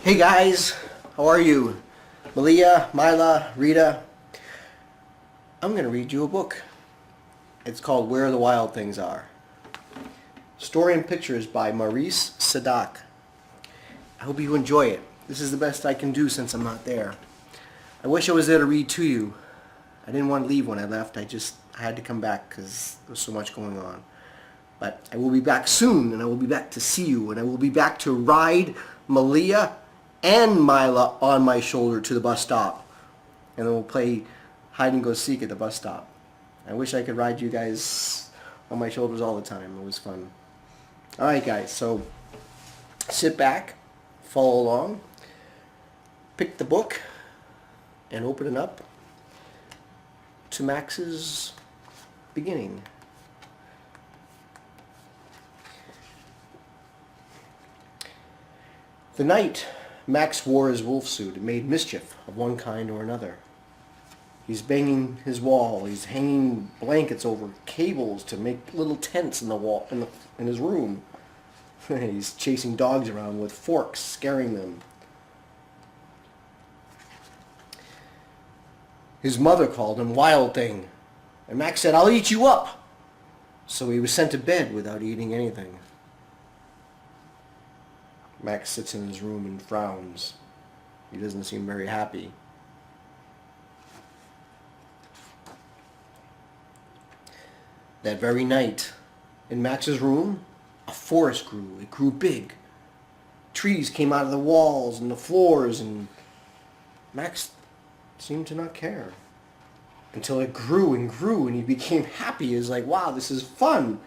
Hey guys, how are you? Malia, Mila, Rita. I'm going to read you a book. It's called Where the Wild Things Are. Story and pictures by Maurice Sadak. I hope you enjoy it. This is the best I can do since I'm not there. I wish I was there to read to you. I didn't want to leave when I left. I had to come back because there was so much going on. But I will be back soon, and I will be back to see you, and I will be back to ride Malia and Mila on my shoulder to the bus stop. And then we'll play hide and go seek at the bus stop. I wish I could ride you guys on my shoulders all the time. It was fun. Alright guys, so sit back, follow along, pick the book, and open it up to Max's beginning. The night Max wore his wolf suit and made mischief of one kind or another. He's banging his wall. He's hanging blankets over cables to make little tents in the wall in his room. He's chasing dogs around with forks, scaring them. His mother called him Wild Thing, and Max said, "I'll eat you up." So he was sent to bed without eating anything. Max sits in his room and frowns. He doesn't seem very happy. That very night, in Max's room, a forest grew. It grew big. Trees came out of the walls and the floors, and Max seemed to not care. Until it grew and grew, and he became happy. He was like, wow, this is fun.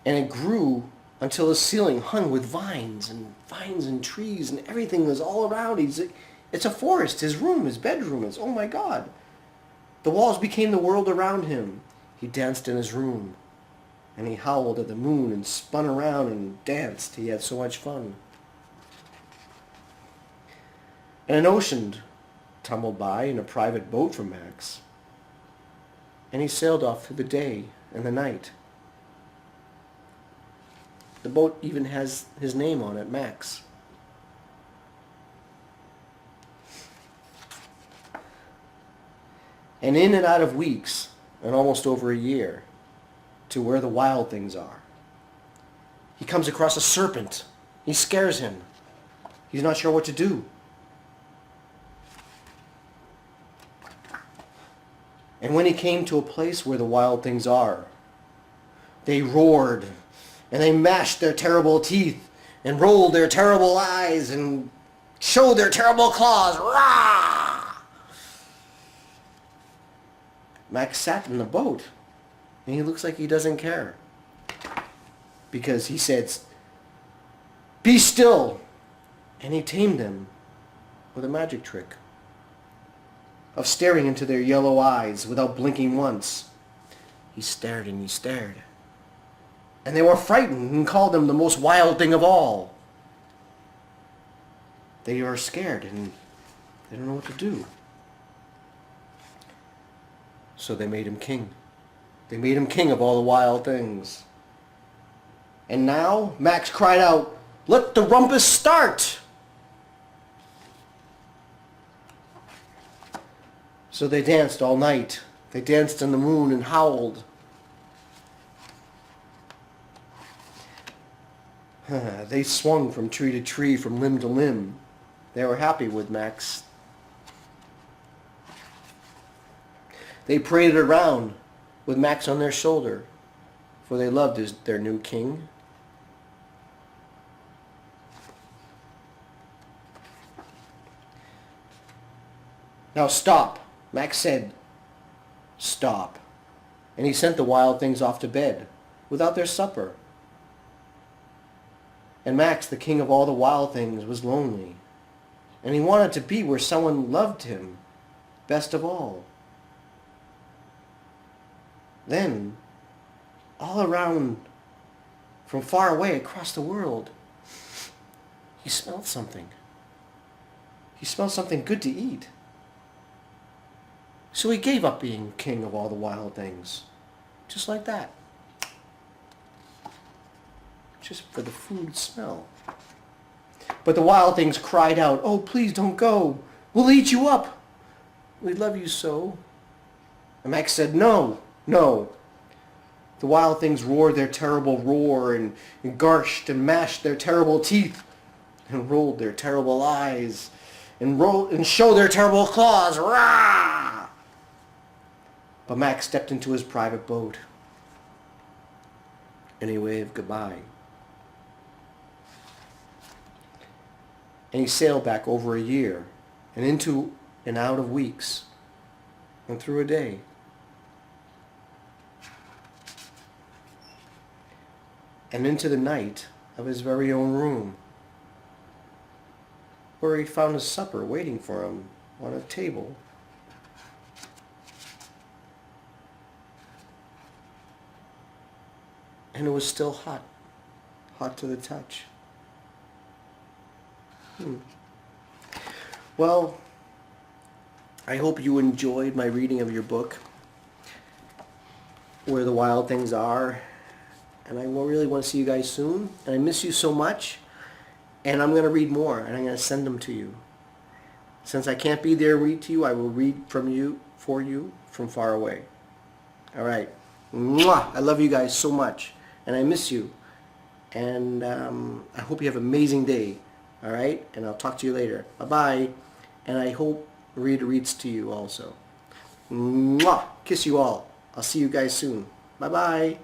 And it grew until the ceiling hung with vines and trees, and everything was all around. It's a forest. His room, his bedroom is, oh my God. The walls became the world around him. He danced in his room, and he howled at the moon and spun around and danced. He had so much fun. And an ocean tumbled by in a private boat for Max, and he sailed off through the day and the night. The boat even has his name on it, Max. And in and out of weeks, and almost over a year, to where the wild things are. He comes across a serpent. He scares him. He's not sure what to do. And when he came to a place where the wild things are, they roared, and they mashed their terrible teeth, and rolled their terrible eyes, and showed their terrible claws. Rah! Max sat in the boat, and he looks like he doesn't care. Because he said, "Be still!" And he tamed them with a magic trick of staring into their yellow eyes without blinking once. He stared and he stared. And they were frightened and called him the most wild thing of all. They are scared and they don't know what to do. So they made him king. They made him king of all the wild things. And now Max cried out, "Let the rumpus start!" So they danced all night. They danced in the moon and howled. They swung from tree to tree, from limb to limb. They were happy with Max. They paraded around with Max on their shoulder, for they loved their new king. "Now stop," Max said. "Stop." And he sent the wild things off to bed without their supper. And Max, the king of all the wild things, was lonely. And he wanted to be where someone loved him best of all. Then, all around, from far away across the world, he smelled something. He smelled something good to eat. So he gave up being king of all the wild things. Just like that. just for the food smell. But the wild things cried out, "Oh, please don't go. We'll eat you up. We love you so." And Max said, "No, no." The wild things roared their terrible roar and garshed and mashed their terrible teeth and rolled their terrible eyes and showed their terrible claws. Rah! But Max stepped into his private boat and he waved goodbye. And he sailed back over a year and into and out of weeks and through a day. And into the night of his very own room, where he found his supper waiting for him on a table. And it was still hot, hot to the touch. Well, I hope you enjoyed my reading of your book, Where the Wild Things Are. And I really want to see you guys soon. And I miss you so much. And I'm going to read more, and I'm going to send them to you. Since I can't be there to read to you, I will read from you, for you, from far away. All right. Mwah! I love you guys so much, and I miss you. And I hope you have an amazing day. All right? And I'll talk to you later. Bye-bye. And I hope Rita reads to you also. Mwah! Kiss you all. I'll see you guys soon. Bye-bye.